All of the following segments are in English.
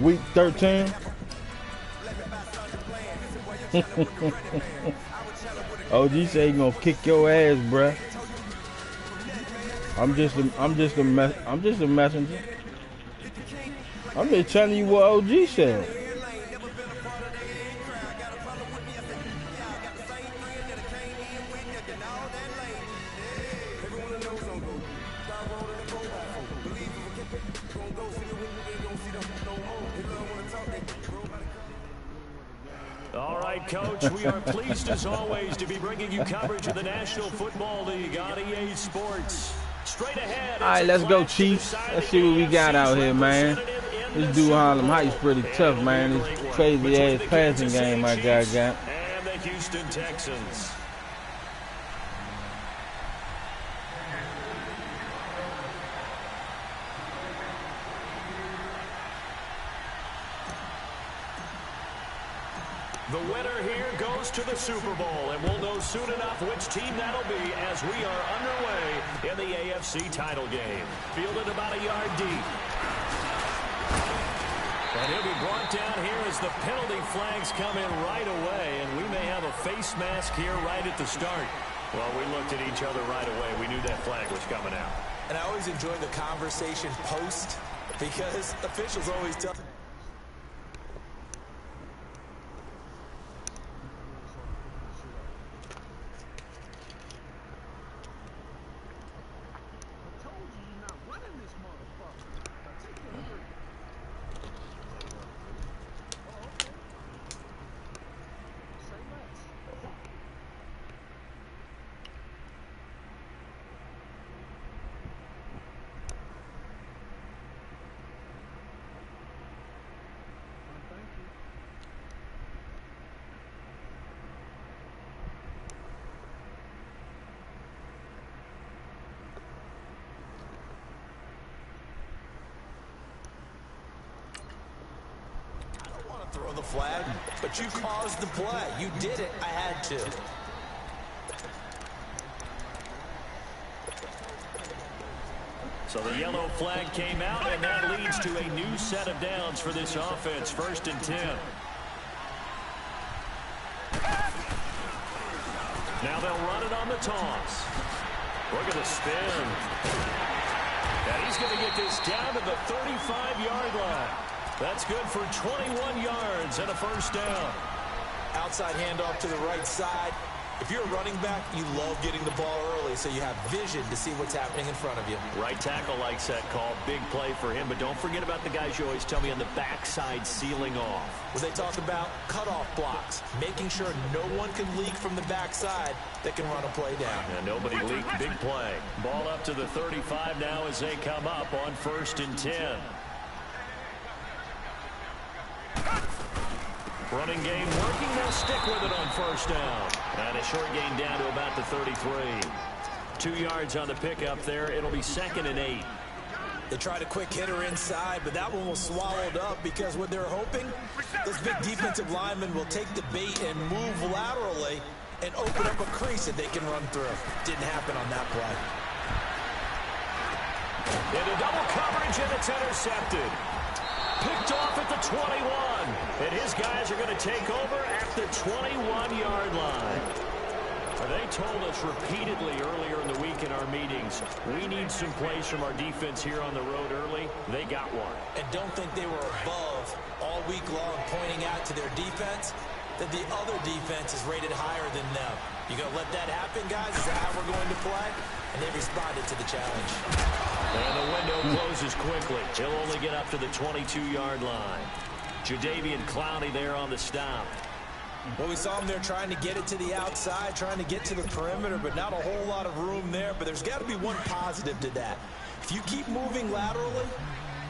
Week 13. OG say he gonna kick your ass, bruh. I'm just a messenger. I'm just telling you what OG said. All right, Coach, we are pleased as always to be bringing you coverage of the National Football League on EA Sports. Straight ahead. All right, let's go, Chiefs. Let's see what we got out here, man. This dude Harlem Heights pretty tough, man. This crazy ass passing game my guy got. And the Houston Texans. The winner here goes to the Super Bowl, and we'll know soon enough which team that'll be as we are underway in the AFC title game. Fielded about a yard deep. And he'll be brought down here as the penalty flags come in right away, and we may have a face mask here right at the start. Well, we looked at each other right away. We knew that flag was coming out. And I always enjoy the conversation post because officials always tell... Throw the flag, but you caused the play. You did it. I had to. So the yellow flag came out, and that leads to a new set of downs for this offense. 1st and 10. Now they'll run it on the toss. Look at the spin. And he's going to get this down to the 35-yard line. That's good for 21 yards and a 1st down. Outside handoff to the right side. If you're a running back, you love getting the ball early so you have vision to see what's happening in front of you. Right tackle likes that call. Big play for him, but don't forget about the guys you always tell me on the backside sealing off. Well, they talk about cutoff blocks, making sure no one can leak from the backside that can run a play down. And nobody leaked. Big play. Ball up to the 35 now as they come up on 1st and 10. Running game working. They'll stick with it on 1st down. And a short gain down to about the 33. 2 yards on the pickup there. It'll be 2nd and 8. They tried a quick hitter inside, but that one was swallowed up because what they're hoping, those big defensive linemen will take the bait and move laterally and open up a crease that they can run through. Didn't happen on that play. Into double coverage, and it's intercepted. Picked off at the 21. And his guys are going to take over at the 21-yard line. They told us repeatedly earlier in the week in our meetings, we need some plays from our defense here on the road early. They got one. And don't think they were above all week long pointing out to their defense that the other defense is rated higher than them. You going to let that happen, guys? Is that how we're going to play? And they responded to the challenge. And the window closes quickly. He'll only get up to the 22-yard line. Jadeveon Clowney there on the stop. Well, we saw him there trying to get it to the outside, trying to get to the perimeter, but not a whole lot of room there. But there's got to be one positive to that. If you keep moving laterally,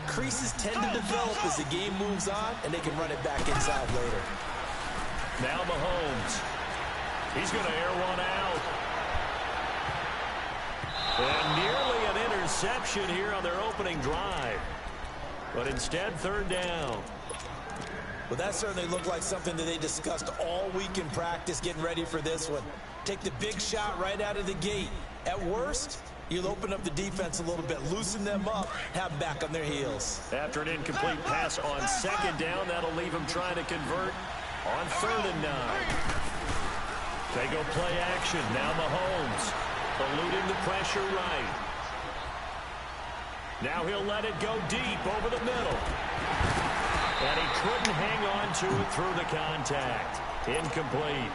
creases tend to develop as the game moves on, and they can run it back inside later. Now Mahomes. He's going to air one out. And nearly an interception here on their opening drive. But instead, 3rd down. Well, that certainly looked like something that they discussed all week in practice getting ready for this one. Take the big shot right out of the gate. At worst, You'll open up the defense a little bit, loosen them up, have them back on their heels. After an incomplete pass on second down, that'll leave them trying to convert on 3rd and 9. They go play action. Now Mahomes eluding the pressure right. Now he'll let it go deep over the middle. And he couldn't hang on to it through the contact. Incomplete.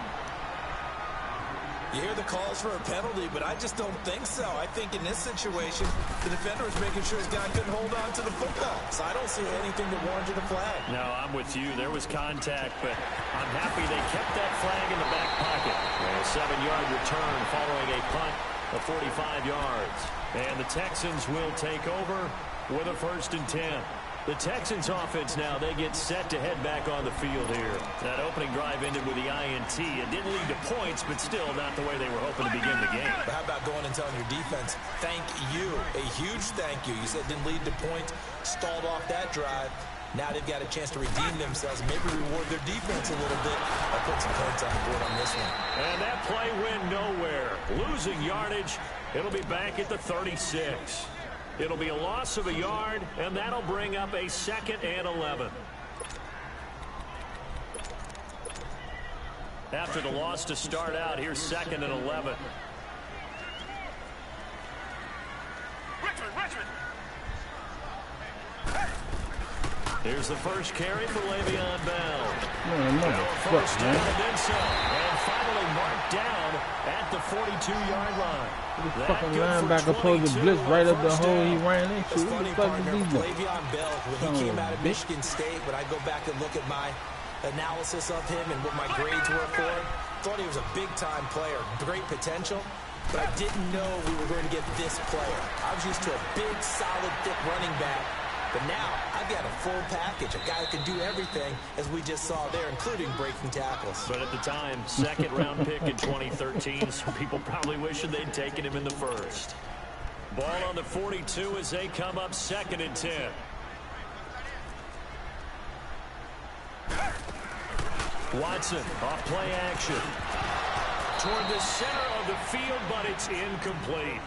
You hear the calls for a penalty, but I just don't think so. I think in this situation, the defender was making sure his guy couldn't hold on to the football. So I don't see anything that warranted a flag. No, I'm with you. There was contact, but I'm happy they kept that flag in the back pocket. A 7-yard return following a punt of 45 yards. And the Texans will take over with a 1st and 10. The Texans offense now, they get set to head back on the field here. That opening drive ended with the INT. It didn't lead to points, but still not the way they were hoping to begin the game. But how about going and telling your defense, thank you, a huge thank you. You said it didn't lead to points, stalled off that drive. Now they've got a chance to redeem themselves and maybe reward their defense a little bit by putting some points on the board on this one. And that play went nowhere. Losing yardage, it'll be back at the 36. It'll be a loss of a yard, and that'll bring up a 2nd and 11. After the loss to start out, here's 2nd and 11. Here's the first carry for Le'Veon Bell. First down and then some. And finally marked down at the 42-yard line. The fucking linebacker pulled the blitz right up the hole he ran into. What the fuck is he doing? Le'Veon Bell, when he came out of Michigan State, when I go back and look at my analysis of him and what my grades were for him, thought he was a big-time player, great potential, but I didn't know we were going to get this player. I was used to a big, solid, thick running back. But now, I've got a full package, a guy who can do everything, as we just saw there, including breaking tackles. But at the time, 2nd-round pick in 2013, some people probably wishing they'd taken him in the 1st. Ball on the 42 as they come up 2nd and 10. Watson, off play action. Toward the center of the field, but it's incomplete.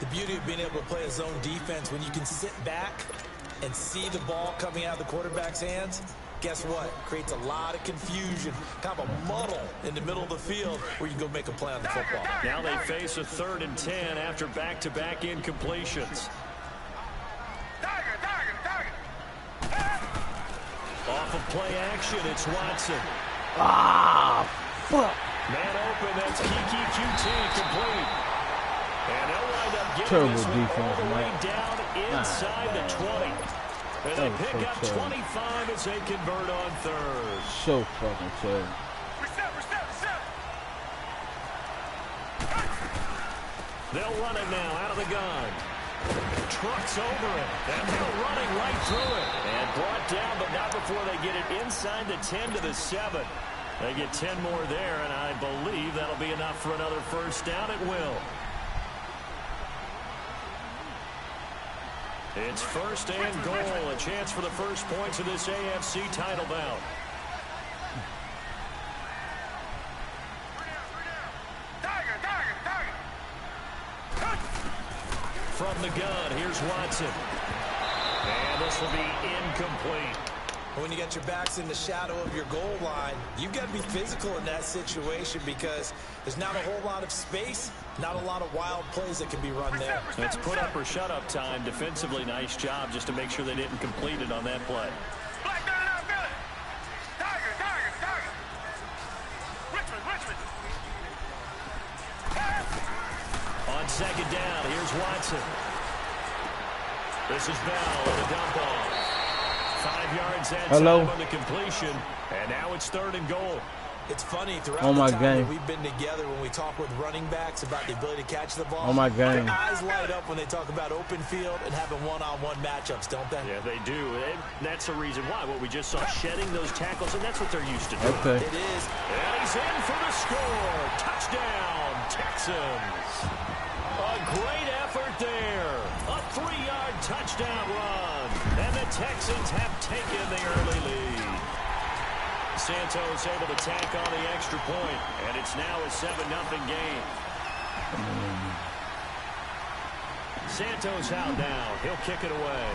The beauty of being able to play a zone defense, when you can sit back and see the ball coming out of the quarterback's hands, guess what? Creates a lot of confusion, kind of a muddle in the middle of the field where you can go make a play on the football. Now they face a 3rd and 10 after back-to-back incompletions. Off of play action, it's Watson. Ah, fuck. Man open, that's Kiki-QT complete. And they'll wind up getting Terrible this one defense, all the way Mike. down inside the 20. And they pick up 25 as they convert on 3rd. So fucking terrible. They'll run it now out of the gun. Trucks over it. And they're running right through it. And brought down, but not before they get it inside the 10 to the 7. They get 10 more there, and I believe that'll be enough for another 1st down. It will. It's 1st and goal. A chance for the first points of this AFC title bout. From the gun, here's Watson. And this will be incomplete. When you got your backs in the shadow of your goal line, you've got to be physical in that situation because there's not a whole lot of space, not a lot of wild plays that can be run there. It's put up or shut up time. Defensively, nice job just to make sure they didn't complete it on that play. On 2nd down, here's Watson. This is Bell with a dump off. 5 yards that time on the completion, and now it's 3rd and goal. It's funny, throughout the time that we've been together, when we talk with running backs about the ability to catch the ball, their eyes light up when they talk about open field and having one-on-one matchups, don't they? Yeah, they do. And that's the reason why. What we just saw, shedding those tackles, and that's what they're used to doing. Okay. It is. And he's in for the score. Touchdown, Texans. A great effort there. A 3-yard touchdown run. And the Texans have taken the early lead. Santos able to tack on the extra point, and it's now a 7-0 game. Santos out now. He'll kick it away.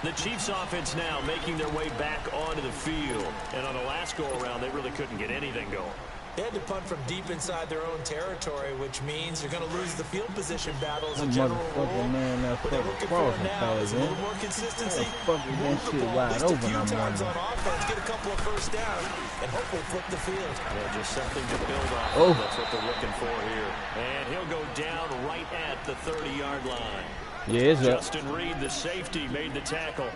The Chiefs offense now making their way back onto the field. And on the last go-around, they really couldn't get anything going. They had to punt from deep inside their own territory, which means you're going to lose the field position battles in general rule. Man, that what they're looking for now is a little more consistency. Move the ball at least a few times on offense, get a couple of first downs, and hopefully flip the field. Yeah, just something to build off. That's what they're looking for here. And he'll go down right at the 30-yard line. Yeah, Justin Reed, the safety, made the tackle.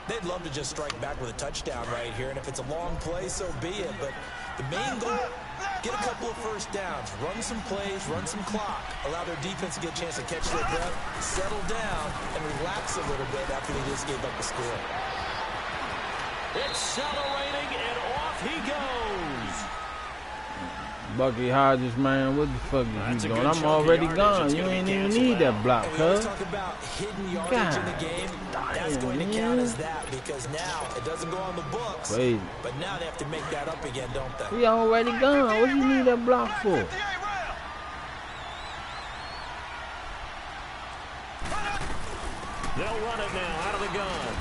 They'd love to just strike back with a touchdown right here, and if it's a long play, so be it. But the main goal, get a couple of first downs, run some plays, run some clock, allow their defense to get a chance to catch their breath, settle down, and relax a little bit after they just gave up the score. Accelerating, and off he goes. Bucky Hodges, man, what the fuck is you doing? I'm already gone. You ain't even need that block, cuz. Let's talk about hidden yardage in the game. That's going to count as that because now it doesn't go on the books. Crazy. But now they have to make that up again, don't they? We already gone. What you need that block for? They'll run it now out of the gun.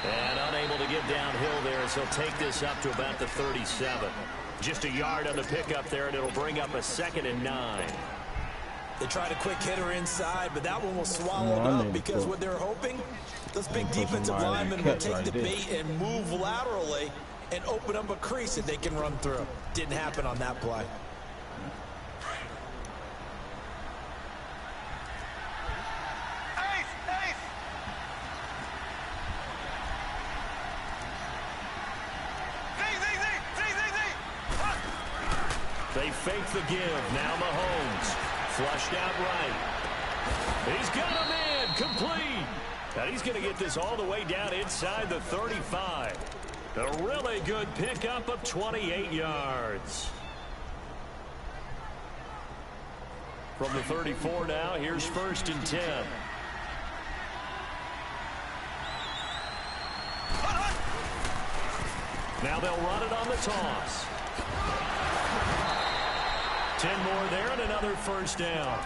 And unable to get downhill there, so he'll take this up to about the 37. Just a yard on the pickup there, and it'll bring up a 2nd and 9. They tried a quick hitter inside, but that one was swallowed up because what they're hoping, those big defensive linemen will take the bait and move laterally and open up a crease that they can run through. Didn't happen on that play. They fake the give. Now Mahomes. Flushed out right. He's got a man. Complete. And he's going to get this all the way down inside the 35. A really good pickup of 28 yards. From the 34 now, here's 1st and 10. Now they'll run it on the toss. 10 more there and another 1st down.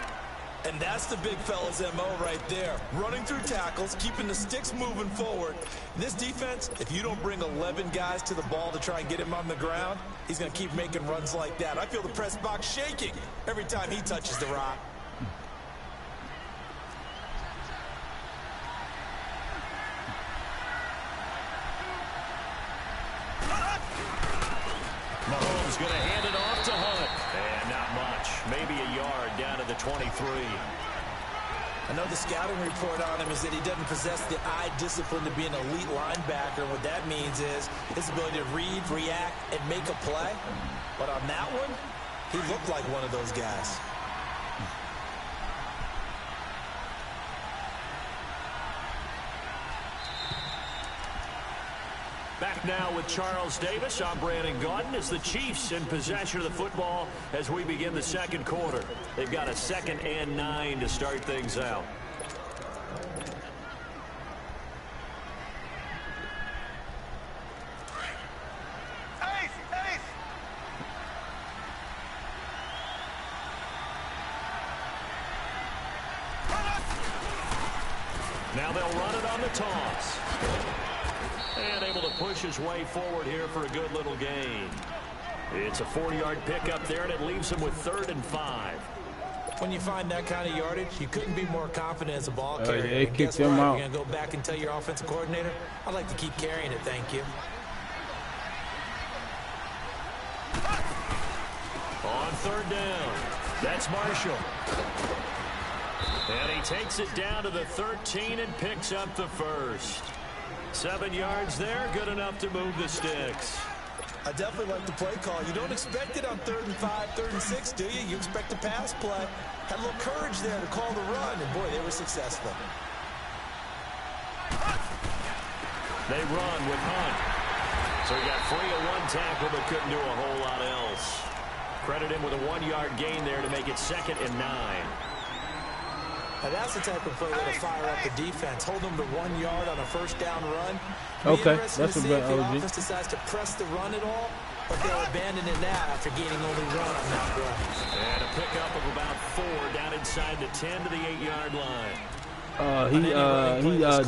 And that's the big fella's MO right there. Running through tackles, keeping the sticks moving forward. This defense, if you don't bring 11 guys to the ball to try and get him on the ground, he's going to keep making runs like that. I feel the press box shaking every time he touches the rock. Mahomes going to hand it off to Hunt. And not much. Maybe a yard down to the 23. I know the scouting report on him is that he doesn't possess the eye discipline to be an elite linebacker. What that means is his ability to read, react, and make a play. But on that one, he looked like one of those guys. Back now with Charles Davis. I'm Brandon Gaudin. It's the Chiefs in possession of the football as we begin the 2nd quarter. They've got a 2nd and 9 to start things out. Now they'll run it on the toss. And able to push his way forward here for a good little gain. It's a 40-yard pickup there, and it leaves him with 3rd and 5. When you find that kind of yardage, you couldn't be more confident as a ball carrier. They kicked him out. You're going to go back and tell your offensive coordinator, I'd like to keep carrying it, thank you. On 3rd down, that's Marshall. And he takes it down to the 13 and picks up the 1st. 7 yards there, good enough to move the sticks. I definitely like the play call. You don't expect it on 3rd and 5, 3rd and 6, do you? You expect a pass play. Had a little courage there to call the run, and boy, they were successful. They run with Hunt. So he got free of one tackle, but couldn't do a whole lot else. Credit him with a 1-yard gain there to make it 2nd and 9. Now that's the type of play that'll fire up the defense. Hold them to 1 yard on a 1st down run. Okay, that's a bad OG. If the OG. offense decides to press the run at all, but they'll abandon it now after gaining only 1 on that run. And a pickup of about 4 down inside the 10 to the 8-yard line. He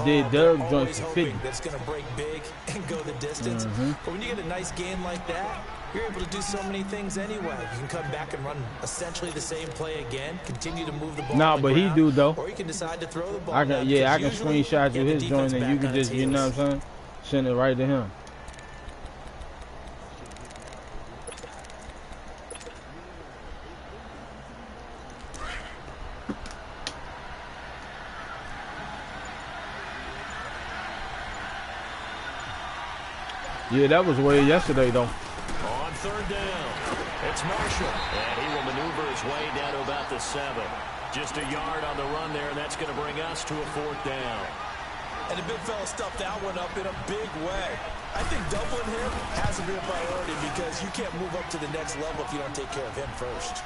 did Derek joints for 50. That's going to break big and go the distance. But when you get a nice game like that, you're able to do so many things anyway. You can come back and run essentially the same play again, continue to move the ball. Nah, but he do though. Or you can decide to throw the ball. I can screenshot you his joint and you can just, you know what I'm saying, send it right to him. Yeah, that was way yesterday though. On 3rd down, it's Marshall, and he will maneuver his way down to about the 7. Just a yard on the run there, and that's going to bring us to a 4th down. And the big fella stuffed that one up in a big way. I think doubling him has to be a priority because you can't move up to the next level if you don't take care of him first.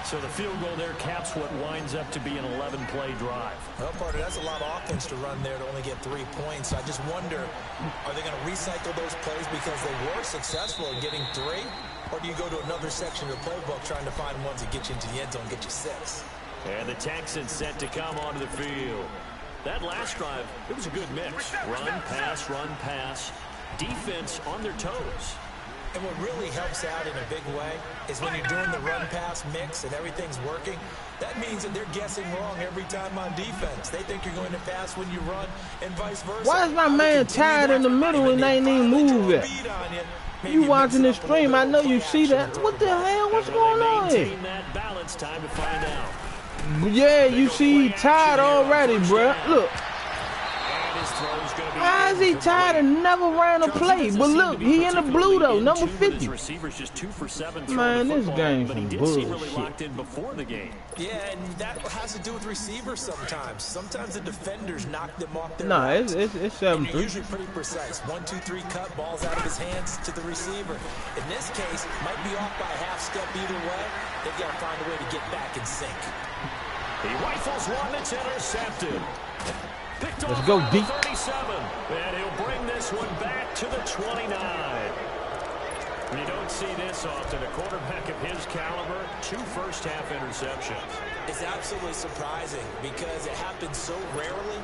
So the field goal there caps what winds up to be an 11-play drive. Well, partner, that's a lot of offense to run there to only get 3 points. I just wonder, are they going to recycle those plays because they were successful in getting 3? Or do you go to another section of the playbook trying to find ones that get you into the end zone and get you 6? And the Texans set to come onto the field. That last drive, it was a good mix. Run, pass. Defense on their toes. And what really helps out in a big way is when you're doing the run-pass mix and everything's working, that means that they're guessing wrong every time on defense. They think you're going to pass when you run and vice versa. Why is my man tied in the middle and ain't even move it? You watching this stream, I know you see that. What the hell? What's going on here? That balance time to find out. Yeah, you see he tied already, bruh. Look. How is he tired and never ran a play? But look, he in the blue though, number 50. Man, this game's some bullshit. Yeah, and that has to do with receivers sometimes. Sometimes the defenders knock them off their routes. It's 7-3. Usually pretty precise. 1, 2, 3 cut, balls out of his hands to the receiver. In this case, might be off by a half step either way. They've got to find a way to get back in sync. He rifles one that's intercepted. Let's go deep. 37, and he'll bring this one back to the 29. You don't see this often. A quarterback of his caliber, 2 first-half interceptions. It's absolutely surprising because it happens so rarely.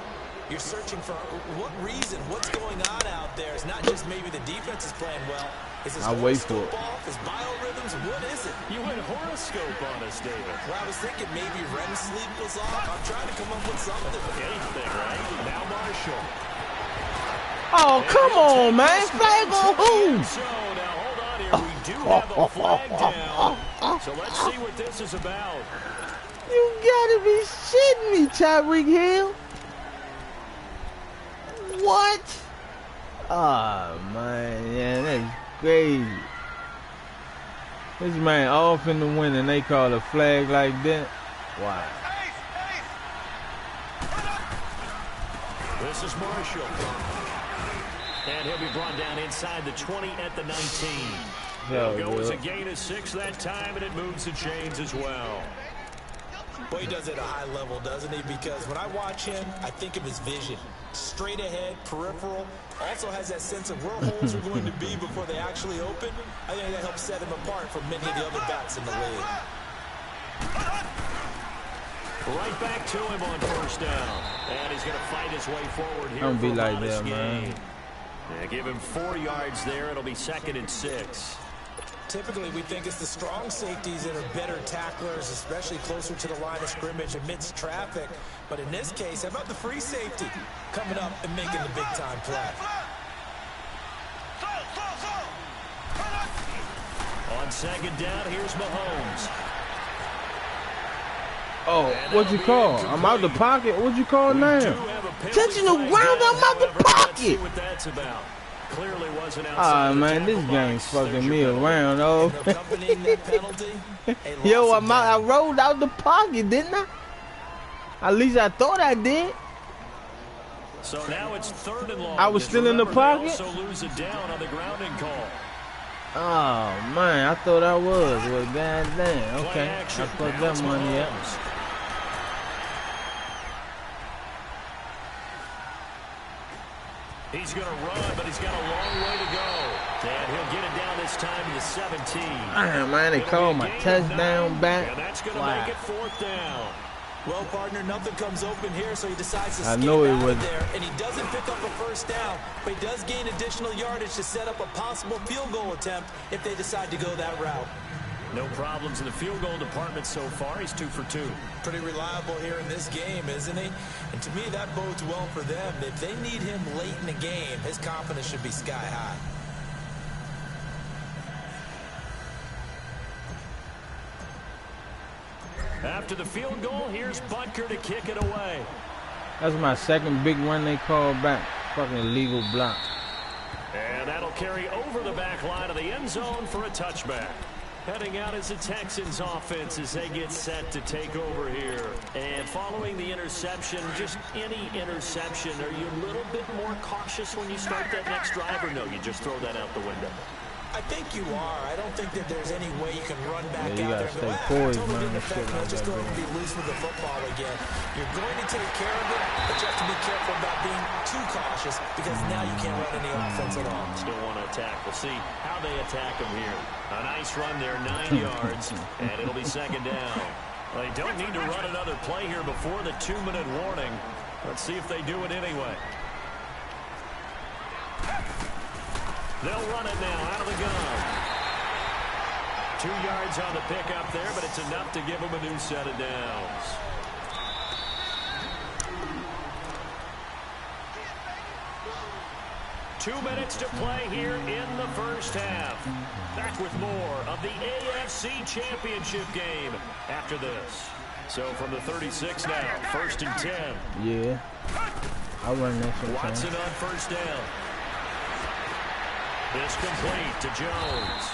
You're searching for what reason, what's going on out there. It's not just maybe the defense is playing well. Is his horoscope off? His biorhythms? What is it? You went horoscope on us, David. Well, I was thinking maybe REM sleep was off. I'm trying to come up with something. Anything, right? Now Marshall. Oh, come on, man. Flag on who? So, now hold on here. We do have a flag down. So let's see what this is about. You gotta be shitting me, Tyreek Hill. What? Oh, man. Yeah, that's crazy. This man off in the wind and they call a flag like that? Wow. This is Marshall. And he'll be brought down inside the 20 at the 19. He'll go as a gain of 6 that time, and it moves the chains as well. Well, he does it at a high level, doesn't he? Because when I watch him, I think of his vision. Straight ahead, peripheral. Also has that sense of where holes are going to be before they actually open. I think that helps set him apart from many of the other backs in the league. Right back to him on first down. And he's going to fight his way forward here. Don't be like that, man. Yeah, give him 4 yards there. It'll be 2nd and 6. Typically, we think it's the strong safeties that are better tacklers, especially closer to the line of scrimmage amidst traffic. But in this case, how about the free safety coming up and making the big-time play? On 2nd down, here's Mahomes. Oh, what'd you call? I'm out the pocket. What'd you call now? Touching the ground, I'm out the pocket. See what that's about. Clearly wasn't outside. Man, this game's fucking me around, oh. Yo, I rolled out the pocket, didn't I? At least I thought I did. So now it's 3rd and long. I was still in the pocket. Also lose it down on the grounding call. Oh man, I thought I was. Well, goddamn. Okay, I fucked that money up. He's going to run, but he's got a long way to go. And he'll get it down this time to the 17. Damn, man, they called my touchdown back. And that's going to make it 4th down. Well, partner, nothing comes open here, so he decides to skip know it out was of there, and he doesn't pick up a first down, but he does gain additional yardage to set up a possible field goal attempt if they decide to go that route. No problems in the field goal department so far. He's 2 for 2. Pretty reliable here in this game, isn't he? And to me, that bodes well for them. If they need him late in the game, his confidence should be sky high. After the field goal, here's Butker to kick it away. That's my second big run they called back. Fucking illegal block. And that'll carry over the back line of the end zone for a touchback. Heading out is the Texans offense as they get set to take over here. And following the interception, just any interception, are you a little bit more cautious when you start that next drive, or no, you just throw that out the window? I think you are. I don't think that there's any way you can run back you out gotta there and stay go, poised, totally man. didn't affect me. Just go ahead and be loose with the football again. You're going to take care of it, but you have to be careful about being too cautious because now you can't run any offense at all. Still want to attack. We'll see how they attack him here. A nice run there, 9 yards, and it'll be 2nd down. Well, they don't need to run another play here before the 2-minute warning. Let's see if they do it anyway. They'll run it now out of the gun. 2 yards on the pickup there, but it's enough to give them a new set of downs. Two minutes to play here in the first half. Back with more of the AFC Championship game after this. So from the 36 now, 1st and 10. Yeah. I'll run that sometime. Watson on 1st down. It's complete to Jones.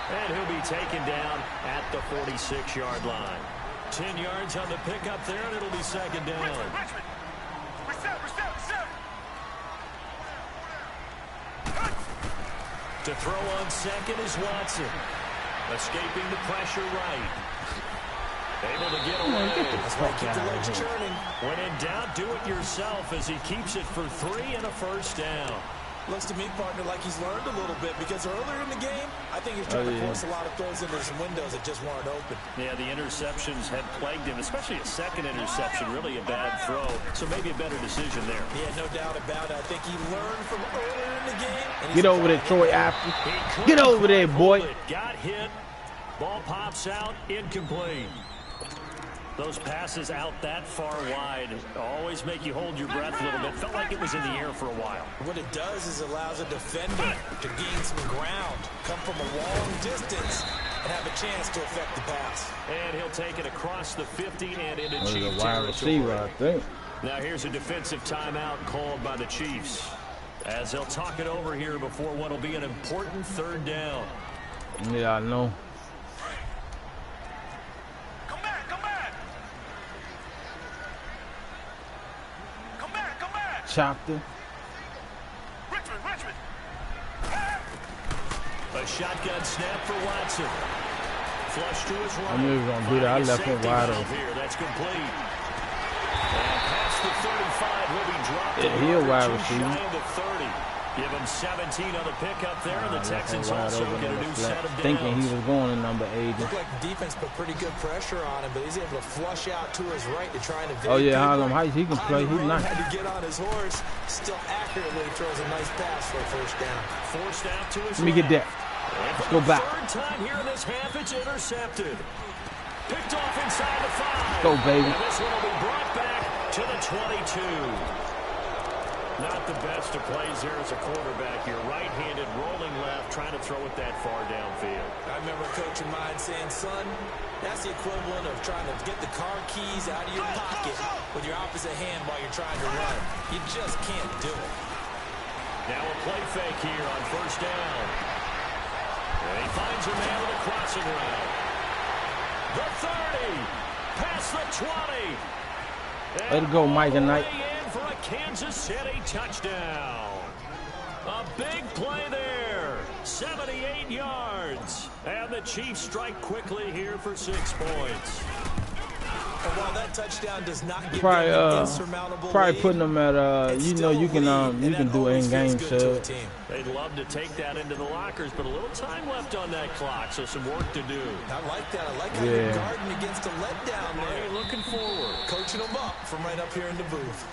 And he'll be taken down at the 46-yard line. 10 yards on the pickup there, and it'll be 2nd down. To throw on 2nd is Watson. Escaping the pressure right. Able to get away. That's why you keep the legs churning. When in doubt, do it yourself as he keeps it for 3 and a 1st down. Looks to me, partner, like he's learned a little bit because earlier in the game, I think he's trying to force a lot of throws into some windows that just weren't open. Yeah, the interceptions had plagued him, especially a 2nd interception, really a bad throw. So maybe a better decision there. Yeah, no doubt about it. I think he learned from earlier in the game. Get over there, Troy Apple. Get over there, boy. Got hit. Ball pops out, incomplete. Those passes out that far wide always make you hold your breath a little bit. Felt like it was in the air for a while. What it does is allows a defender to gain some ground, come from a long distance, and have a chance to affect the pass. And he'll take it across the 50 and into Chief a wide receiver, I think. Now here's a defensive timeout called by the Chiefs, as they'll talk it over here before what will be an important 3rd down. Yeah, I know. Chopped it. A shotgun snap for Watson. Flush to his right. I knew he was going to do that. I left him wide open. Here. That's complete. And past the 35, he'll be dropped. Yeah, he a wide receiver. Shy of the 30. Give him 17 on the pickup there, and the Texans also get a new set of downs. Thinking he was going to number 80. Looked like the defense put pretty good pressure on him, but he's able to flush out to his right to try and evade. Oh yeah, Harlem Heights, he can play. He's nice. Had to get on his horse. Still accurately throws a nice pass for a 1st down. Forced out to his Let me get that. Let's go back. 3rd time here in this half, it's intercepted. Picked off inside the 5. Go, baby. And this one will be brought back to the 22. Not the best of plays there as a quarterback. You're right-handed, rolling left, trying to throw it that far downfield. I remember a coach of mine saying, son, that's the equivalent of trying to get the car keys out of your pocket with your opposite hand while you're trying to run. You just can't do it. Now a play fake here on 1st down. And he finds a man with a crossing route. The 30, past the 20. Way to go, Mike-N-Ike. For a Kansas City touchdown. A big play there. 78 yards. And the Chiefs strike quickly here for 6 points. And while that touchdown does not give Probably, them an insurmountable lead, putting them at you know, you can do in-game sub. They'd love to take that into the lockers, but a little time left on that clock, so some work to do. I like that. I like how you're guarding against a letdown there. Looking forward. Coaching them up from right up here in the booth.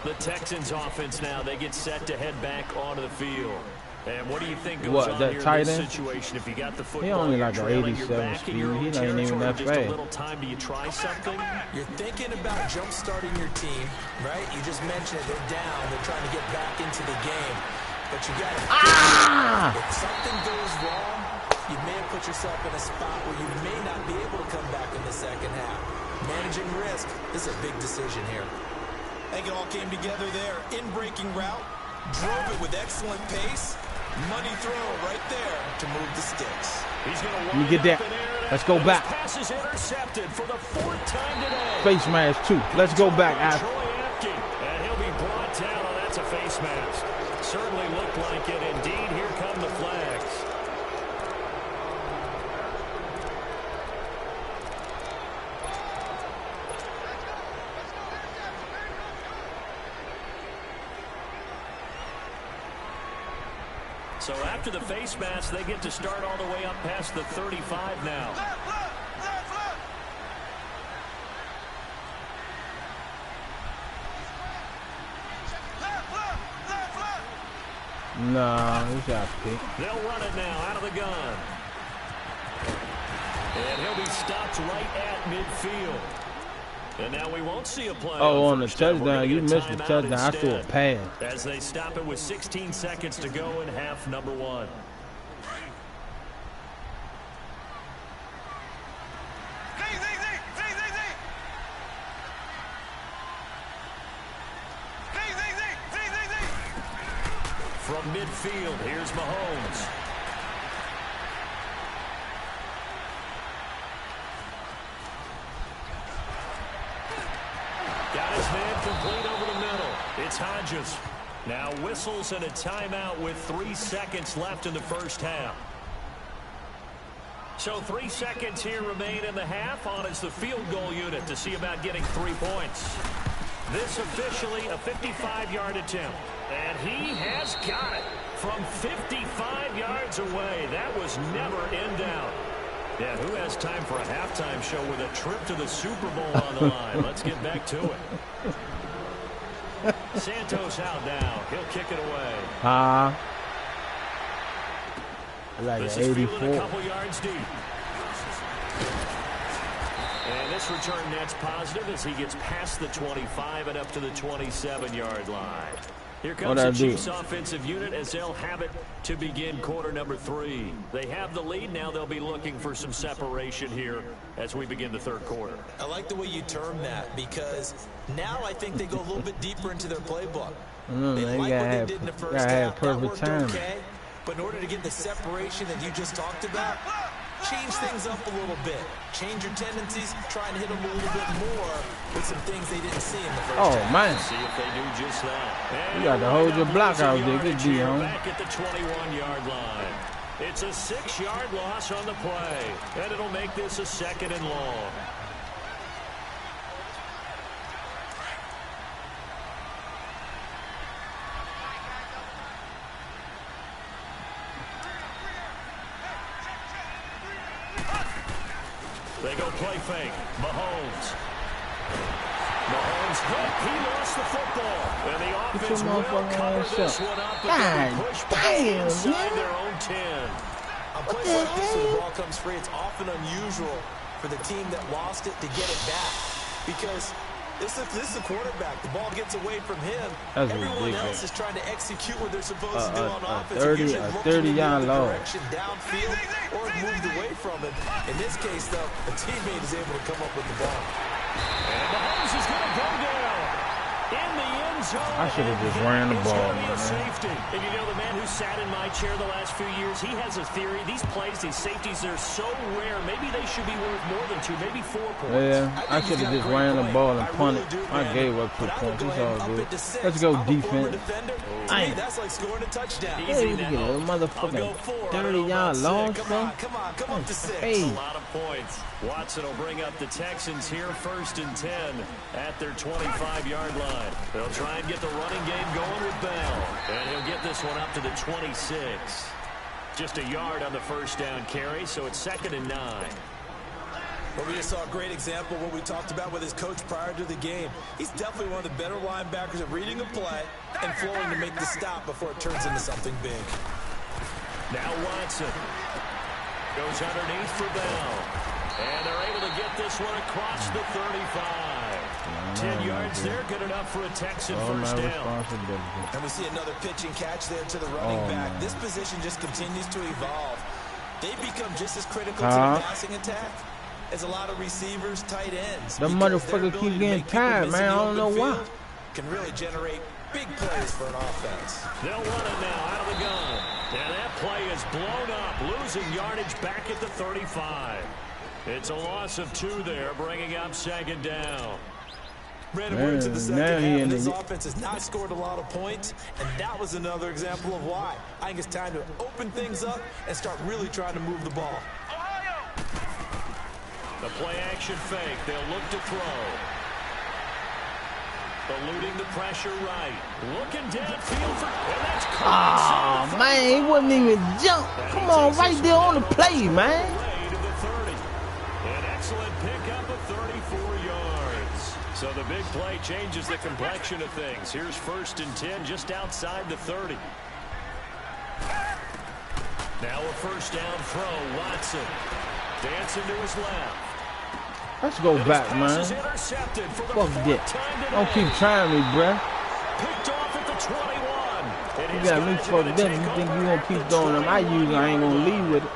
The Texans offense now, they get set to head back onto the field. And what do you think goes on here in this situation? If you got the football, he only like an 87 speed. He ain't even that fast. Just a little time, do you try something? You're thinking about jump-starting your team, right? You just mentioned it. They're down. They're trying to get back into the game. But you got to if something goes wrong, you may have put yourself in a spot where you may not be able to come back in the second half. Managing risk, this is a big decision here. I think it all came together there. In-breaking route, drove it with excellent pace. Money throw right there to move the sticks. He's going to let me get that. Let's go back. Pass is intercepted for the 4th time today. Face mask too. Let's go back. And he'll be brought down. Oh, that's a face mask. Certainly looked like it. Indeed, here come the flags. So after the face mask, they get to start all the way up past the 35 now. No, he's got pick. They'll run it now out of the gun. And he'll be stopped right at midfield. And now we won't see a play. Oh, on the touchdown. You missed the touchdown. I threw a pass. As they stop it with 16 seconds to go in half number 1. From midfield, here's Mahomes. Got his man complete over the middle. It's Hodges. Now whistles and a timeout with 3 seconds left in the first half. So 3 seconds here remain in the half. On is the field goal unit to see about getting 3 points. This officially a 55-yard attempt. And he has got it from 55 yards away. That was never in doubt. Yeah, who has time for a halftime show with a trip to the Super Bowl on the line? Let's get back to it. Santos out now. He'll kick it away. Like this 84. is fielded a couple yards deep. And this return net's positive as he gets past the 25 and up to the 27-yard line. Here comes the Chiefs offensive unit as they'll have it to begin quarter number 3. They have the lead. Now they'll be looking for some separation here as we begin the third quarter. I like the way you term that because now I think they go a little bit deeper into their playbook. They like what they did in the first half. That worked okay. But in order to get the separation that you just talked about, change things up a little bit. Change your tendencies, try and hit them a little bit more with some things they didn't see in the first half. Oh, man. See if they do just that. You got to hold your block out there. Good D, homie. Back at the 21-yard line. It's a 6-yard loss on the play. And it'll make this a 2nd and long. They go play fake. Mahomes. Mahomes hit. He lost the football. And the offense will cover this one up. God damn, inside their own 10. On plays like this where the ball comes free, it's often unusual for the team that lost it to get it back. Because this is the quarterback. The ball gets away from him. Everyone else is trying to execute what they're supposed to do on offense. 30-yard loss. Downfield or moved away from him. In this case, though, a teammate is able to come up with the ball. And Mahomes is going to go down in the end zone. I should have just ran the ball, man. Safety. And you know, the man who sat in my chair the last few years, he has a theory. These plays, these safeties, they're so rare. Maybe they should be worth more than 2, maybe 4 points. Yeah, I should have just ran the ball and punted. I gave up 2 points. It's all good. Let's go defense. To me, that's like scoring a touchdown. Easy now. Motherfucking 30-yard loss, bro. Come up to 6. A lot of points. Watson will bring up the Texans here 1st and 10 at their 25-yard line. They'll try and get the running game going with Bell. And he'll get this one up to the 26. Just a yard on the first down carry, so it's 2nd and 9. Well, we just saw a great example of what we talked about with his coach prior to the game. He's definitely one of the better linebackers at reading a play and flowing to make the stop before it turns into something big. Now Watson goes underneath for Bell. And they're able to get this one across the 35. 10 yards there, good enough for a Texan first down. And we see another pitch and catch there to the running back. This position just continues to evolve. They become just as critical to the passing attack as a lot of receivers, tight ends. The motherfucker keep getting tired, man. I don't know why. Can really generate big plays for an offense. They'll run it now out of the gun. And that play is blown up, losing yardage back at the 35. It's a loss of 2 there, bringing up 2nd down. Brandon, we're into the second half, and this offense has not scored a lot of points, and that was another example of why. I think it's time to open things up and start really trying to move the ball. The play-action fake. They'll look to throw. Eluding the pressure right. Looking downfield for... And that's oh, man, he wouldn't even jump. Come on, right there on the play, man. To the 30. An excellent pickup of 34 yards. So the big play changes the complexion of things. Here's 1st and 10 just outside the 30. Now a first down throw. Watson dancing to his left. Let's go back, man. Fuck that. Don't keep trying me, bruh. Picked off at the 21. You got me fucked up. You think you gonna keep throwing them? I ain't gonna leave with it.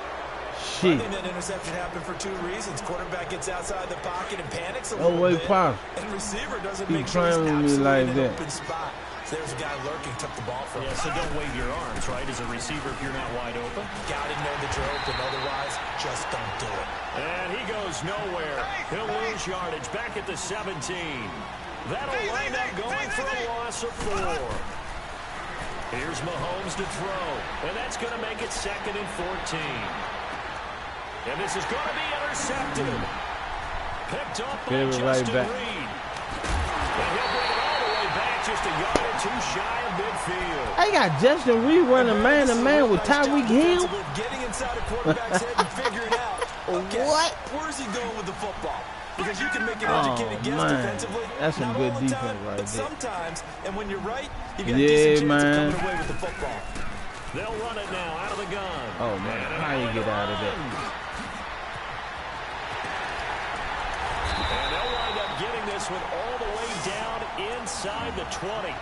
Shit. I think that interception happened for 2 reasons. Quarterback gets outside the pocket and panics a little bit. Possible. And receiver doesn't keep make sure he's me like in an that. open spot. So there's a guy lurking, took the ball from him. Yeah, so don't wave your arms, right, as a receiver if you're not wide open. Gotta know that you're open, otherwise, just don't do it. And he goes nowhere. He'll lose yardage back at the 17. That'll wind up going for a loss of 4. Here's Mahomes to throw, and that's going to make it 2nd and 14. And this is going to be intercepted. Picked up by Justin Reed. And he'll bring it all the way back, just a yard or 2 shy of midfield. I got Justin Reed running man-to-man with Tyreek Hill. Getting inside a quarterback's head and figuring out, okay, what? Where's he going with the football? Because you can make an educated guess defensively. That's some good defense time, right but there. Sometimes, and when you're right, you got a decent chance of coming away with the football. They'll run it now out of the gun. Oh, man, how you get out of that? And they'll wind up getting this one all the way down inside the 20.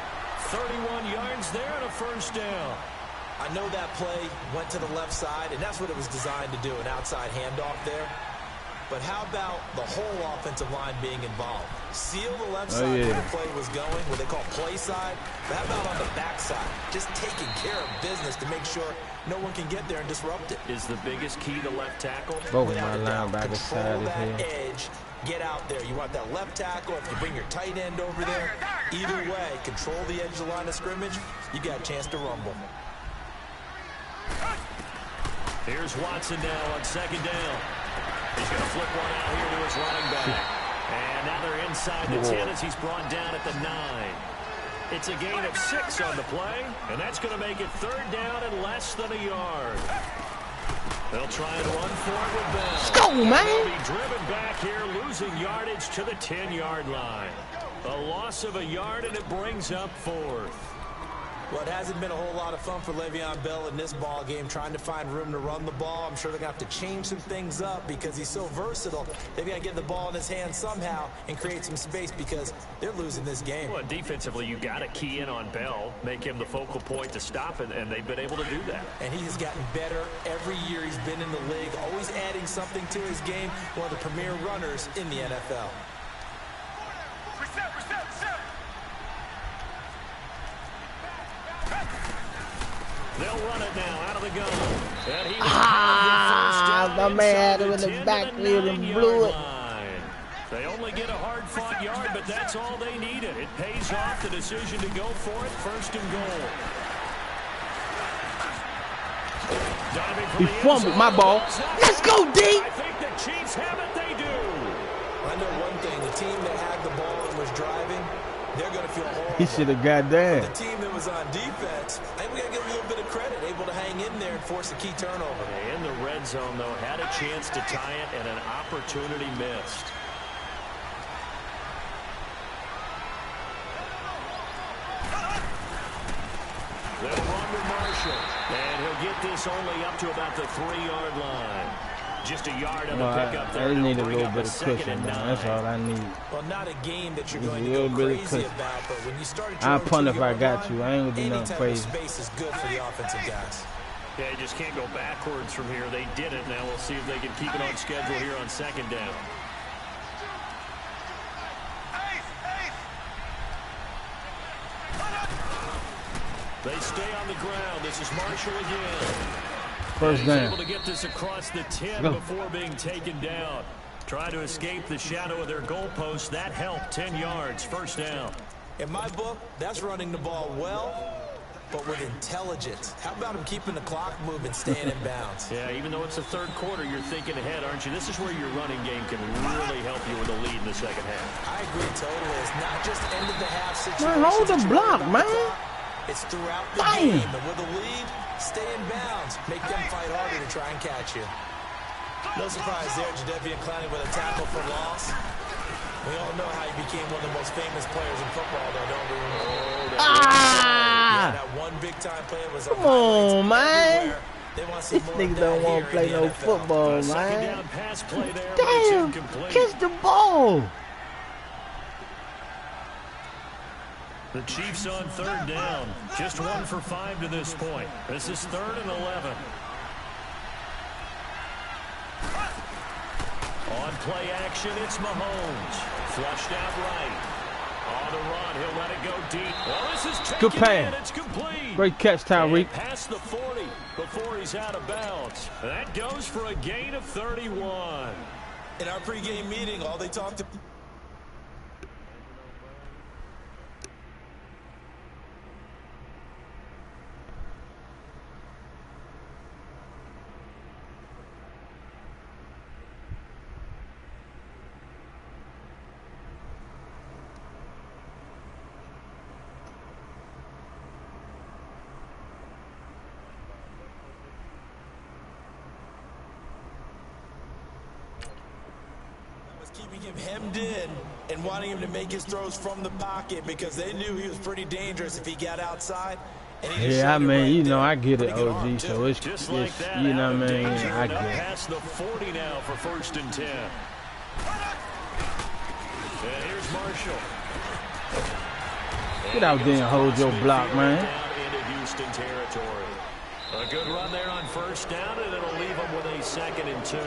31 yards there and a first down. I know that play went to the left side, and that's what it was designed to do, an outside handoff there. But how about the whole offensive line being involved? Seal the left side where the play was going, what they call play side. But how about on the back side? Just taking care of business to make sure no one can get there and disrupt it. Is the biggest key to left tackle? Both of my linebackers side Control that is here. edge. Get out there. You want that left tackle. If you bring your tight end over there, either way, control the edge of the line of scrimmage. You got a chance to rumble. Here's Watson now on 2nd down. He's going to flip one out here to his running back. And now they're inside the 10 as he's brought down at the 9. It's a gain of 6 on the play, and that's going to make it 3rd down and less than a yard. They'll try and run for it with Bell. Let's go, man. They'll be driven back here, losing yardage to the 10-yard line. A loss of a yard, and it brings up 4th. Well, it hasn't been a whole lot of fun for Le'Veon Bell in this ball game, trying to find room to run the ball. I'm sure they're going to have to change some things up because he's so versatile. They've got to get the ball in his hands somehow and create some space because they're losing this game. Well, defensively, you got to key in on Bell, make him the focal point to stop it, and they've been able to do that. And he has gotten better every year he's been in the league, always adding something to his game, one of the premier runners in the NFL. They'll run it now out of the gun. And he my man had him in the backfield and blew it. They only get a hard-fought yard, but that's all they needed. It pays off the decision to go for it, 1st and goal. He fumbled my ball. Let's go, D. I think the Chiefs have it. They do. I know one thing. The team that had the ball and was driving, they're going to feel horrible. He should have got that. The team that was on defense, I think we got to give a little bit of credit, able to hang in there and force a key turnover. In the red zone, though, had a chance to tie it and an opportunity missed. They'll run to Marshall, and he'll get this only up to about the 3-yard line. Just a yard on the pickup there. I need a little bit of cushion, man. That's all I need. Well, not a game that you're going to go crazy about, but when you start I'll punt if I got you. I ain't gonna do nothing crazy. Space is good for the offensive guys. Yeah, you just can't go backwards from here. They did it. Now we'll see if they can keep it on schedule here on 2nd down. They stay on the ground. This is Marshall again. First down. Able to get this across the 10 before being taken down. Try to escape the shadow of their goalpost. That helped. 10 yards. First down. In my book, that's running the ball well, but with intelligence. How about him keeping the clock moving, staying in bounds? Yeah, even though it's the 3rd quarter, you're thinking ahead, aren't you? This is where your running game can really help you with a lead in the 2nd half. I agree totally. It's not just end of the half situation. Man, hold the block, man. It's throughout the game, and with a lead, stay in bounds. Make them fight harder to try and catch you. No surprise there, Jadeveon Clowney with a tackle for loss. We all know how he became one of the most famous players in football, though, don't we? Yeah, that one big-time play was come on, man. These niggas don't want to play no football, man. Pass play there, damn, kiss the ball. The Chiefs on 3rd down. Just 1 for 5 to this point. This is 3rd and 11. On play action, it's Mahomes. Flushed out right. On the run, he'll let it go deep. Well, this is taken good pass. It's complete. Great catch, Tyreek. Past the 40 before he's out of bounds. That goes for a gain of 31. In our pregame meeting, all they talked about. Keeping him hemmed in and wanting him to make his throws from the pocket because they knew he was pretty dangerous if he got outside. And he yeah, I mean, right you know, there. I get it, OG, so it's like that, you know what I mean, I get it. Past the 40 now for 1st and 10. And here's Marshall. Get out there and hold your block, man. Down into Houston territory. A good run there on 1st down, and it'll leave them with a 2nd and 2.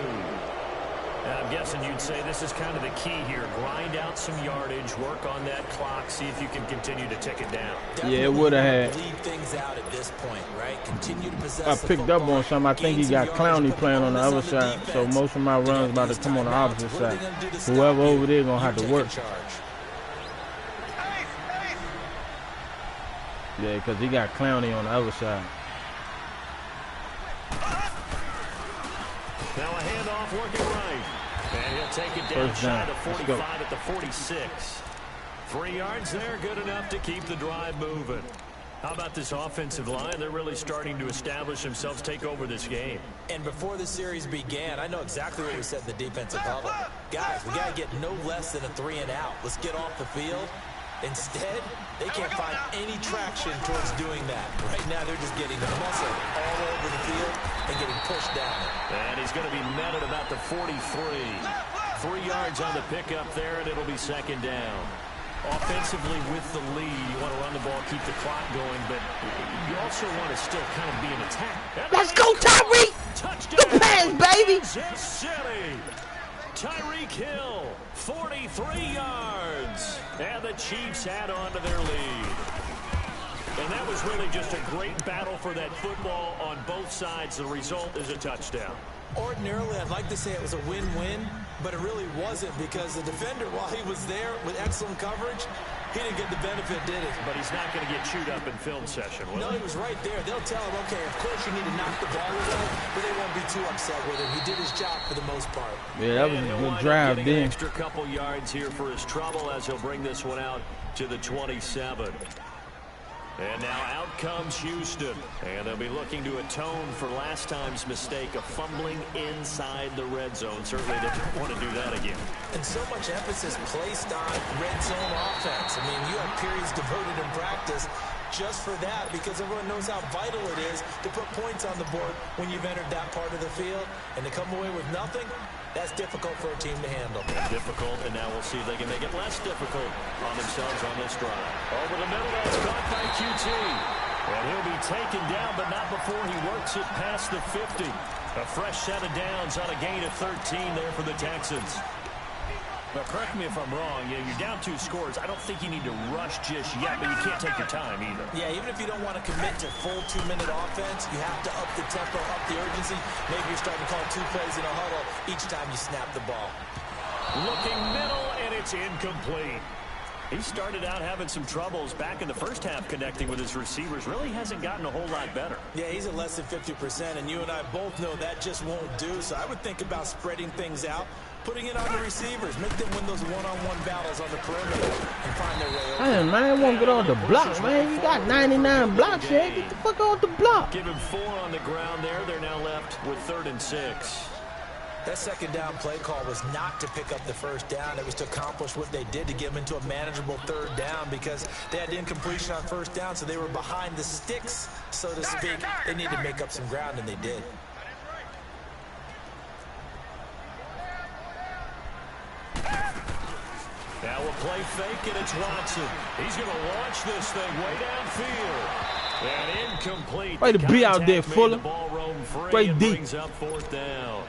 I'm guessing you'd say this is kind of the key here. Grind out some yardage, work on that clock, see if you can continue to tick it down. Definitely yeah, it would have had. Leave things out at this point, right? Continue to possess I picked up on something. I think he got Clowney playing on the other side, so most of my runs about to come on the opposite side. Whoever over there gonna have to work. Yeah, because he got Clowney on the other side. Now a handoff working right. And he'll take it down shy to 45 at the 46. 3 yards there, good enough to keep the drive moving. How about this offensive line? They're really starting to establish themselves, take over this game. And before the series began, I know exactly what we said in the defensive huddle. Guys, we got to get no less than a 3 and out. Let's get off the field. Instead, they can't find any traction towards doing that. Right now, they're just getting the muscle all over the field and getting pushed down. And he's going to be met at about the 43. 3 yards on the pickup there, and it'll be 2nd down. Offensively with the lead, you want to run the ball, keep the clock going, but you also want to still kind of be in attack. Let's go, Tyreek! Good pass, baby! Kansas City. Tyreek Hill, 43 yards. And the Chiefs add on to their lead. And that was really just a great battle for that football on both sides. The result is a touchdown. Ordinarily, I'd like to say it was a win-win, But it really wasn't, because the defender, while he was there with excellent coverage, he didn't get the benefit, did he? But he's not going to get chewed up in film session, will No, he was right there. They'll tell him, okay, of course you need to knock the ball away, but they won't be too upset with him. He did his job for the most part. Yeah, that was a good drive then. An extra couple yards here for his trouble as he'll bring this one out to the 27. And now out comes Houston. And they'll be looking to atone for last time's mistake of fumbling inside the red zone. Certainly they don't want to do that again. And so much emphasis placed on red zone offense. I mean, you have periods devoted in practice just for that, because everyone knows how vital it is to put points on the board when you've entered that part of the field. And to come away with nothing, that's difficult for a team to handle. Difficult, and now we'll see if they can make it less difficult on themselves on this drive. Over the middle, that's caught by QT. And he'll be taken down, but not before he works it past the 50. A fresh set of downs on a gain of 13 there for the Texans. Now, correct me if I'm wrong, you're down 2 scores. I don't think you need to rush just yet, but you can't take your time either. Yeah, even if you don't want to commit to full 2-minute offense, you have to up the tempo, up the urgency. Maybe you're starting to call 2 plays in a huddle each time you snap the ball. Looking middle, and it's incomplete. He started out having some troubles back in the first half connecting with his receivers. Really hasn't gotten a whole lot better. Yeah, he's at less than 50%, and you and I both know that just won't do. So I would think about spreading things out, putting it on the receivers, make them win those one-on-one battles on the perimeter and find their way over. Damn, man, won't get off the block, man. You got 99 blocks here. Get the fuck off the block. Give him 4 on the ground there. They're now left with 3rd and 6. That second down play call was not to pick up the first down. It was to accomplish what they did, to get them into a manageable 3rd down, because they had incompletion on first down, so they were behind the sticks, so to speak. They needed to make up some ground, and they did. Now a play fake, and it's Watson. He's going to launch this thing way downfield. And incomplete. Way to be out there, Fuller. Great deep. Brings up 4th down.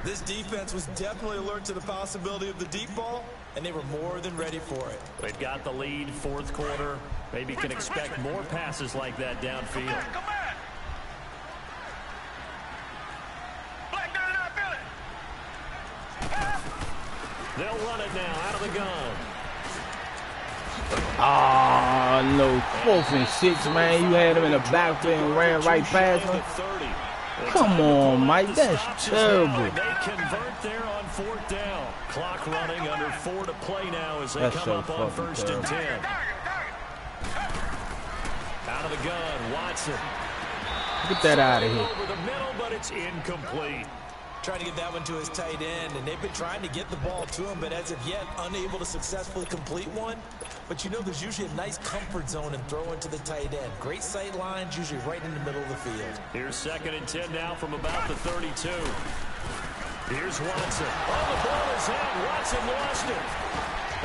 This defense was definitely alert to the possibility of the deep ball, and they were more than ready for it. They've got the lead, 4th quarter. Maybe can expect more passes like that downfield. They'll run it now out of the gun. Ah, no. 4th and 6, man. You had him in the backfield and ran right past him. Come on, Mike. That's terrible. They convert there on 4th down. Clock running, under 4 to play now as they come up on 1st and 10. Out of the gun, Watson. Get that out of here. Over the middle, but it's incomplete. Trying to get that one to his tight end, and they've been trying to get the ball to him, but as of yet, unable to successfully complete one. But you know, there's usually a nice comfort zone and throw into the tight end. Great sight lines, usually right in the middle of the field. Here's 2nd and 10 now from about the 32. Here's Watson. Oh, the ball is out. Watson lost it.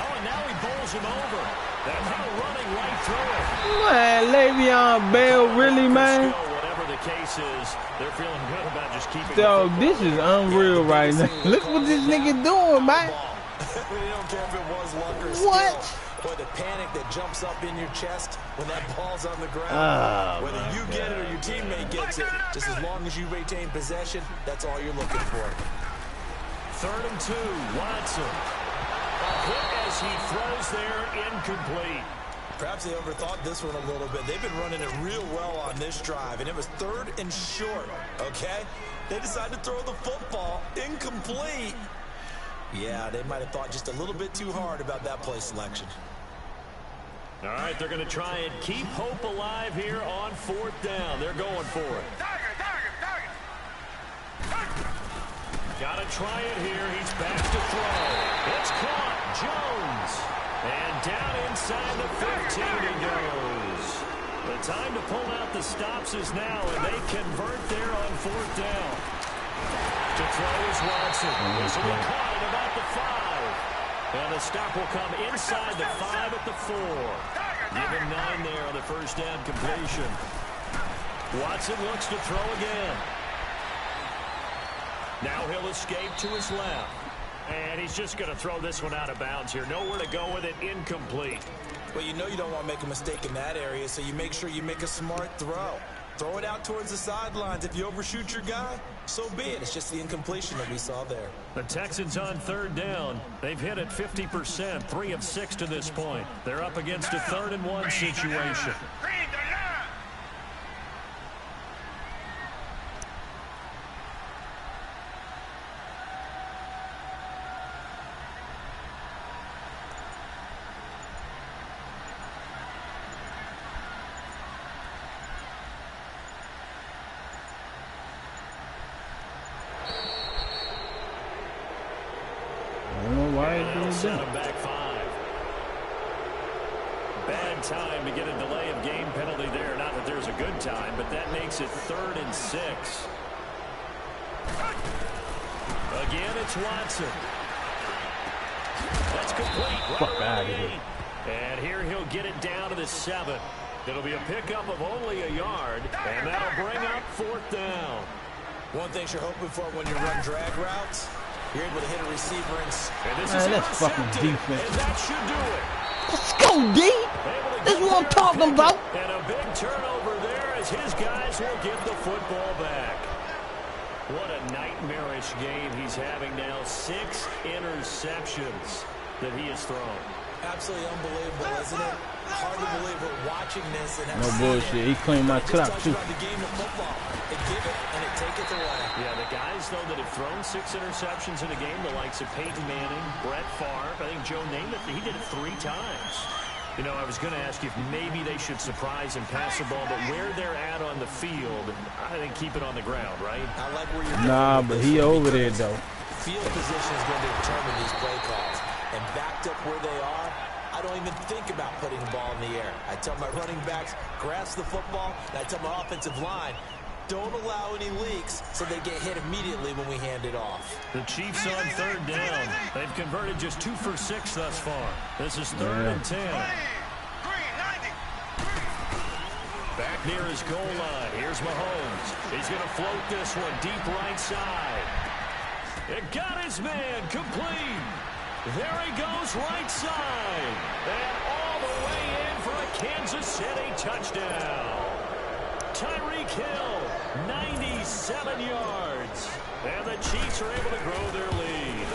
Oh, and now he bowls him over. They're now running right through it. Man, Le'Veon Bell, really, man? Whatever the case is, they're feeling good about just keeping Yo, this is unreal right now. Look what this nigga doing, man. We don't care if it was luck or skill. What? Or the panic that jumps up in your chest when that ball's on the ground. Whether you get it or your teammate gets it, just as long as you retain possession, that's all you're looking for. 3rd and 2, Watson. A hit as he throws there, incomplete. Perhaps they overthought this one a little bit. They've been running it real well on this drive, and it was 3rd and short, okay? They decided to throw the football, incomplete. Yeah, they might have thought just a little bit too hard about that play selection. All right, they're going to try and keep hope alive here on 4th down. They're going for it. Got to try it here. He's back to throw. It's caught. Jones. And down inside the 15 he goes. The time to pull out the stops is now, and they convert there on 4th down. To throw is Watson. This will be caught at about the 5. And the stop will come inside the 5 at the 4. Given 9 there on the first down completion. Watson looks to throw again. Now he'll escape to his left. And he's just going to throw this one out of bounds here. Nowhere to go with it, incomplete. Well, you know you don't want to make a mistake in that area, so you make sure you make a smart throw. Throw it out towards the sidelines. If you overshoot your guy, so be it. It's just the incompletion that we saw there. The Texans on 3rd down. They've hit it 50%, 3 of 6 to this point. They're up against a 3rd and 1 situation. Set him back 5. Bad time to get a delay of game penalty there. Not that there's a good time, but that makes it 3rd and 6. Again, it's Watson. That's complete. Fuck out of here. And here he'll get it down to the 7. It'll be a pickup of only a yard, and that'll bring up 4th down. One thing you're hoping for when you run drag routes, you're able to hit a receiver and this is that's fucking defense. And that should do it. Let's go, D. That's what I'm talking about. And a big turnover there as his guys will get the football back. What a nightmarish game he's having now. 6 interceptions that he has thrown. Absolutely unbelievable, isn't it? Hard to believe we're watching this and no bullshit. He cleaned my trap too. The game of football. They give it and it take it away. Yeah, the guys though that have thrown 6 interceptions in a game, the likes of Peyton Manning, Brett Favre, I think Joe Namath, he did it 3 times. You know, I was going to ask you if maybe they should surprise and pass the ball, but where they're at on the field, I think keep it on the ground, right? I like where you're nah, but he over there though. Field position is going to determine these play calls, and backed up where they are, I don't even think about putting the ball in the air. I tell my running backs, grasp the football, and I tell my offensive line, don't allow any leaks so they get hit immediately when we hand it off. The Chiefs on 3rd down. They've converted just 2 for 6 thus far. This is 3rd and 10. Back near his goal line. Here's Mahomes. He's going to float this one deep right side. It got his man complete. There he goes right side. And all the way in for a Kansas City touchdown. Tyreek Hill, 97 yards. And the Chiefs are able to grow their lead.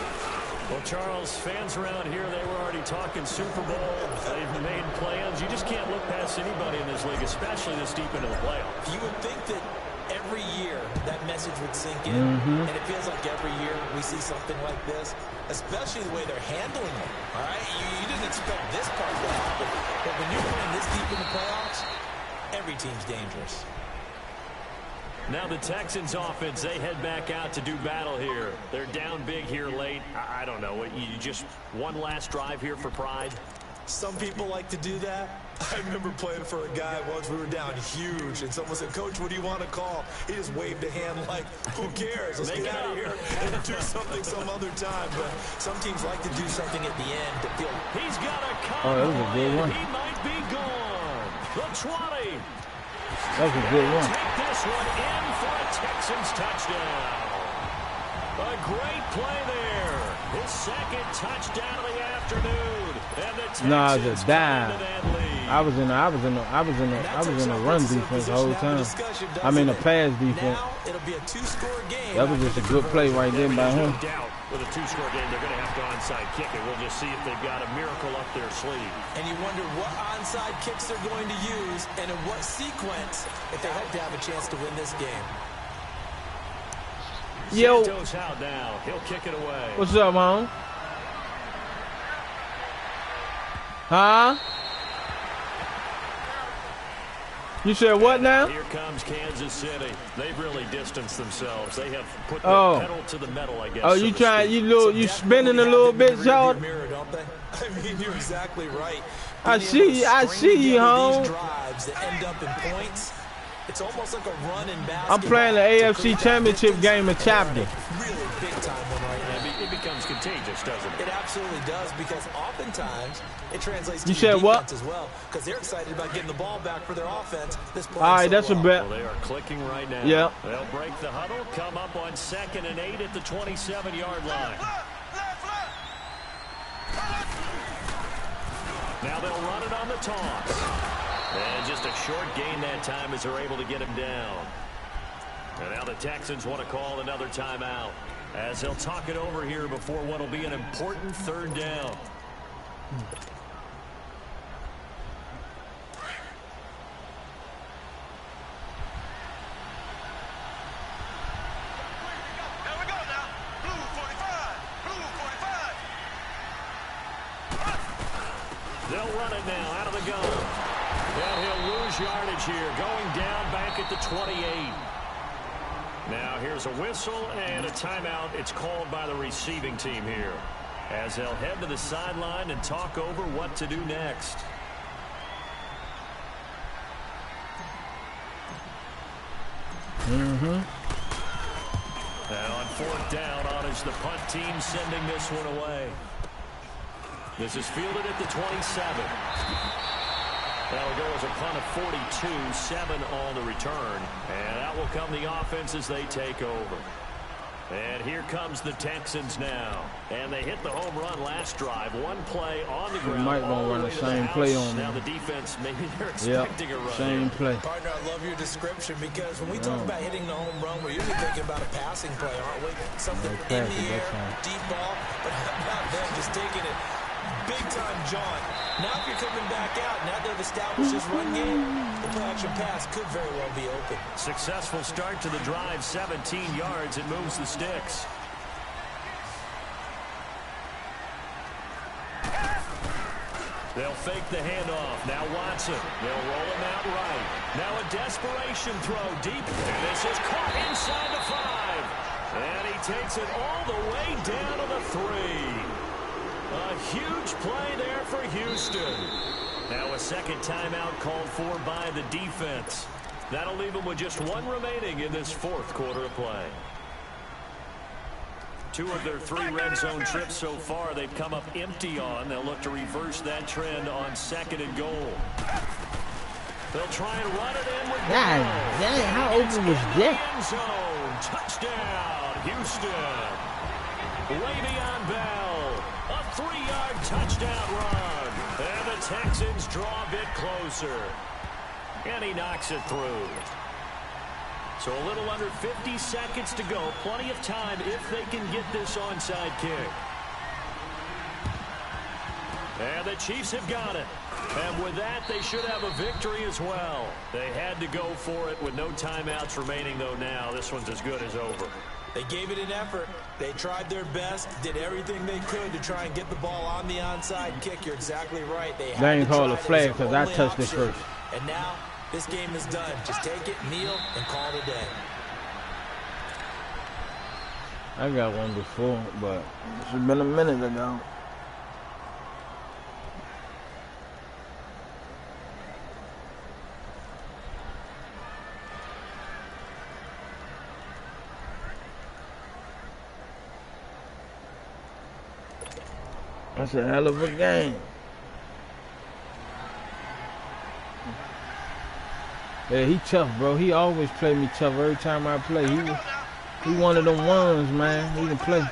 Well, Charles, fans around here, they were already talking Super Bowl. They've made plans. You just can't look past anybody in this league, especially this deep into the playoffs. You would think that every year that message would sink in, and it feels like every year we see something like this, especially the way they're handling it. All right, you didn't expect this part to happen, but when you're playing this deep in the playoffs, every team's dangerous. Now the Texans offense, they head back out to do battle here. They're down big here late. I don't know. You just one last drive here for pride? Some people like to do that. I remember playing for a guy once. We were down huge, and someone said, "Coach, what do you want to call?" He just waved a hand like, "Who cares? Let's get out of here and do something some other time." But some teams like to do something at the end to feel. He's got a Oh, that was a good one. He might be gone. The 20. That was a good one. Take this one in for a Texans touchdown. A great play there. His 2nd touchdown of the afternoon. And the Texans it's a dive. I was in a run defense the whole time. I'm in a pass defense. Now it'll be a 2-score game. That was just a good play right there by him. No doubt with a 2-score game, they're going to have to onside kick it. We'll just see if they've got a miracle up their sleeve. And you wonder what onside kicks they're going to use and in what sequence if they hope to have a chance to win this game. Yo. Santos out now. He'll kick it away. What's up, man? Huh? You said what now? Here comes Kansas City. They've really distanced themselves. They have put the pedal to the metal, I guess. Oh, you trying? You spinning a little bit, Jordan? I mean, you're exactly right. I see you, home. Drives that end up in points. It's almost like a run in basketball. I'm playing the AFC Championship game in Chapter. Really big time one right now. It becomes contagious, doesn't it? It absolutely does, because oftentimes it translates to you said what? as well, because they're excited about getting the ball back for their offense. All right, that's a bet. Well, they are clicking right now. Yeah. They'll break the huddle, come up on 2nd and 8 at the 27-yard line. Now they'll run it on the toss. And just a short gain that time as they're able to get him down. And now the Texans want to call another timeout as they'll talk it over here before what will be an important third down. They'll run it now out of the gun. And he'll lose yardage here, going down back at the 28. Now here's a whistle and a timeout. It's called by the receiving team here as they'll head to the sideline and talk over what to do next. Now on fourth down, on is the punt team sending this one away. This is fielded at the 27. That'll go as a punt of 42, 7 on the return. And that will come the offense as they take over. And here comes the Texans now. And they hit the home run last drive. One play on the ground. Might want to run the same play on now them. the defense, maybe they're expecting a run. Same play. Partner, I love your description because when we talk about hitting the home run, we're usually thinking about a passing play, aren't we? Something in the air, deep ball. But how about them just taking it big-time jaunt? Now if you're coming back out, now they've established this run game, the play-action pass could very well be open. Successful start to the drive, 17 yards. It moves the sticks. They'll fake the handoff. Now Watson. They'll roll him out right. Now a desperation throw deep. And this is caught inside the 5. And he takes it all the way down to the 3. A huge play there for Houston. Now a second timeout called for by the defense. That'll leave them with just one remaining in this fourth quarter of play. 2 of their 3 red zone trips so far they've come up empty on. They'll look to reverse that trend on 2nd and goal. They'll try and run it in with Dang, how open was that? end zone. Touchdown, Houston. Le'Veon Bell. A 3-yard touchdown run. And the Texans draw a bit closer. And he knocks it through. So a little under 50 seconds to go. Plenty of time if they can get this onside kick. And the Chiefs have got it. And with that, they should have a victory as well. They had to go for it with no timeouts remaining, though, now. This one's as good as over. They gave it an effort. They tried their best, did everything they could to try and get the ball on the onside kick. You're exactly right. They ain't called a flag because I touched it first. And now this game is done. Just take it, kneel, and call it a day. I got one before, but it's been a minute ago. That's a hell of a game. Yeah, he tough, bro. He always play me tough every time I play. He one of them ones, man. He can play.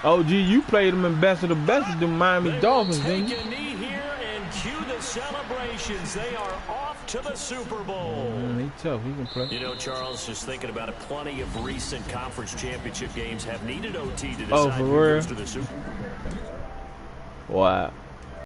Oh, gee, you played him in best of the best of the Miami Dolphins, didn't you? Take a knee here and cue the celebrations. They are off to the Super Bowl. He tough. He can play. You know, Charles, just thinking about it, plenty of recent conference championship games have needed OT to decide who goes to the Super Bowl. Wow.